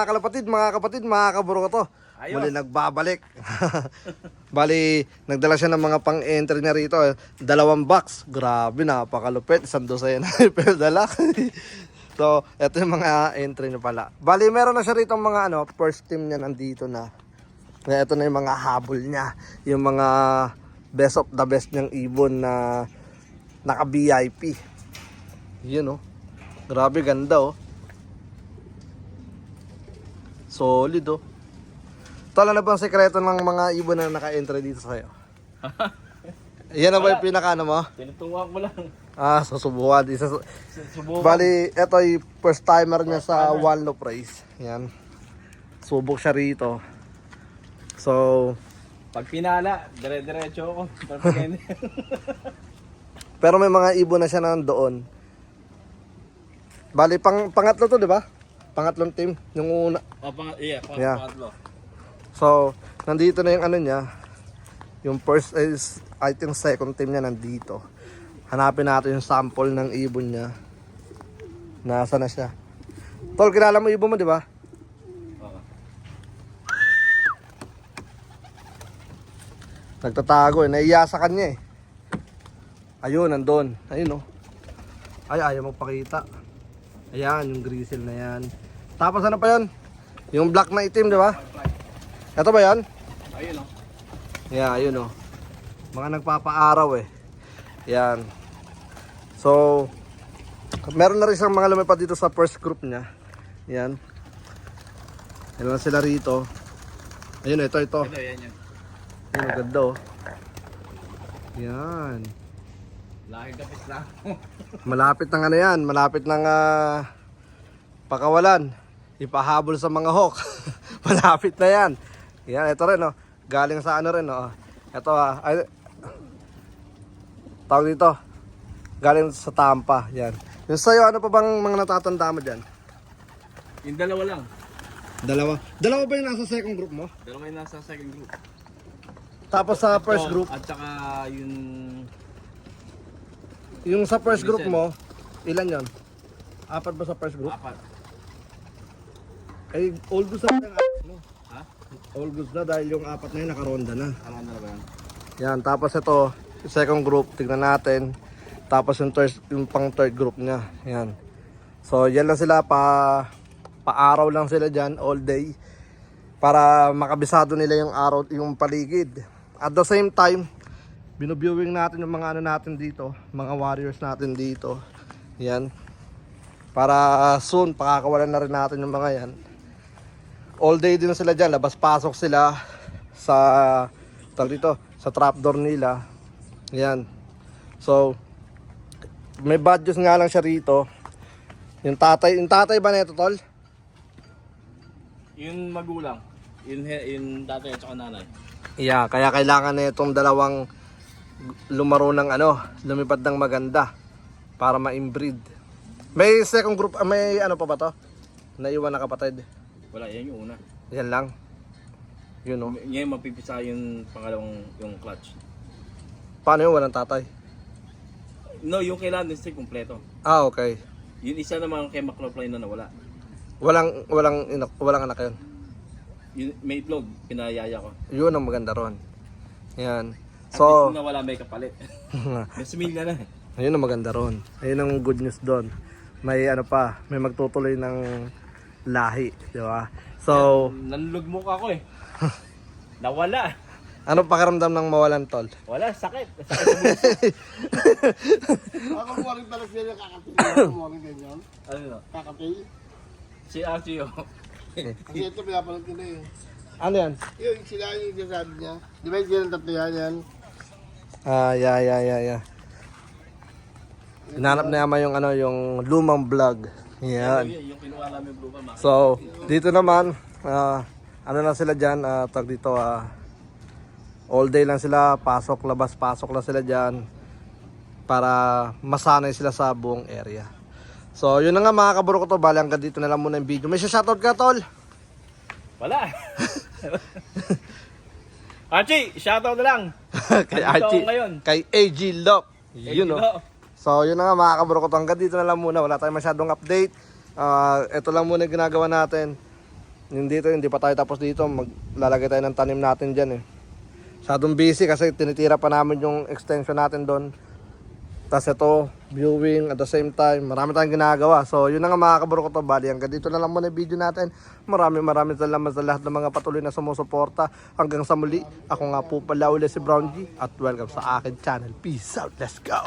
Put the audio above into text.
mga kalapatid, mga kapatid, mga kaburo ko to. Muli nagbabalik. Bali, nagdala siya ng mga pang-entry niya rito. 2 box. Grabe, napakalupit. 1 dosena na dala. So, ito yung mga entry niya pala. Bali, meron na siya rito mga first team niya nandito na. Ito na yung mga habol niya. Yung mga best of the best niyang ibon na naka-VIP. Yun, oh. Grabe, ganda, oh. Solid, oh. Tala na bang sekreto ng mga ibon na naka-entry dito sa'yo? Yan na ba yung pinaka-ano mo? Tinutuwak mo lang. Susubukan. Subukan. Bali, ito ay first timer niya sa One Loop Race. Yan. Subok siya rito. So, Pag pinala, dire-diretso ako. pero may mga ibon na siya nandoon. Bali, pangatlo to, di ba? Pangatlong team. Yung una. Yeah. Yeah. So, nandito na yung niya. Yung first is, I think second team niya nandito. Hanapin natin yung sample ng ibon niya. Nasa na siya. Tol, kilala mo ibon mo, di ba? Nagtatago eh. Naiya sa kanya eh. Ayun, nandun. Ayun oh. Ay, ayaw magpakita. Ayan, yung grizzle na yan. Tapos ano pa yun? Yung black na itim, di ba? Ito ba yan? Ayun o. Yeah, ayun oh. Mga nagpapaaraw eh. Yan. So, meron na rin siyang mga lumipad dito sa first group niya. Yan. Ilan na sila rito. Ayun, ito. Yan. Ayun, ang ganda oh. Yan. Laki kapit lang. Malapit ng yan. Malapit ng pakawalan. Ipahabol sa mga hawk. Malapit na yan. Yan, ito rin oh. Galing sa rin oh. Ito ay, tawag dito. Galing sa Tampa. Yan. Yung sa'yo, ano pa bang mga natatanda mo dyan? Yung dalawa lang. Dalawa ba yung nasa second group mo? Dalawa yung nasa second group. Tapos sa first group? At saka Yung sa first group mo, ilan yon? 4 ba sa first group? 4. Ay, all goods na yung 4 mo. Ha? All goods na dahil yung 4 na yun nakaronda na. Ano na ba yan? Yan, tapos ito, second group, tignan natin. Tapos yung pang third group niya. Yan. So, yan lang sila, pa-araw lang sila dyan, all day. Para makabisado nila yung araw, yung paligid. At the same time, binuviewing natin yung mga natin dito, mga warriors natin dito. Yan. Para soon, pakakawalan na rin natin yung mga yan. All day din sila dyan, labas-pasok sila sa sa trapdoor nila. Yan. So, may badges nga lang siya rito. Yung tatay ba nito, tol? Yung magulang. Yung tatay at saka nanay. Yeah, kaya kailangan na itong dalawang lumaro ng lumipad ng maganda para ma-inbreed. May second group, may pa ba to? Naiwan na kapatid. Wala, yan yung una. Yan lang. Yun oh. Ngayon mapipisa yung pangalawang yung clutch. Paano yun? Walang tatay? No, yung kailangan din stay kompleto. Okay. Yung isa naman kay McLaughlin na nawala. Walang anak yun. Yung may itlog, pinayaya ko. Yun ang maganda ron. Yan. So, So, nawala may kapalit. May sumilya na. ayun ang maganda ron. Ayun ang good news doon. May may magtutuloy ng lahi, di ba? So, Nanlugmok ako eh. Nawala. ano pakiramdam ng mawalan, tol? Wala, sakit. Ako mo rin talaga sila kakapil. Ako mo rin ganyan. Ano no? Kakapil. Si Archie oh. Kasi ito pinapanood ko na eh. Ano yan? Yung sila yung sinasabi niya. Di ba yung sila ng tatlo yan? Yeah. Hinanap na yaman yung yung lumang vlog. Yan. Yung kinuha namin blue pa. So, dito naman, lang sila dyan, tag dito, all day lang sila, pasok, labas, pasok lang sila dyan, para masanay sila sa buong area. So, yun na nga mga kaburo ko to, bali hanggang dito na lang muna yung video. May shoutout ka, tol? Wala. Archie, shoutout na lang. Kay Nandito Archie, ako ngayon. kay AG Lock. Yun, Hello. So, yun na nga mga kaburo ko to, hanggang dito na lang muna. Wala tayong masyadong update. Ito lang muna yung ginagawa natin. Yung dito, hindi pa tayo tapos dito. Maglalagay tayo ng tanim natin dyan eh. Masyadong busy kasi tinitira pa namin yung extension natin doon. Tapos ito, viewing at the same time. Marami tayong ginagawa. So yun na nga mga kaburo ko to. Bali, hanggang dito na lang muna yung video natin. Maraming salamat sa lahat ng mga patuloy na sumusuporta. Hanggang sa muli, ako nga po pala ulit si Brown G. At welcome sa akin channel. Peace out. Let's go!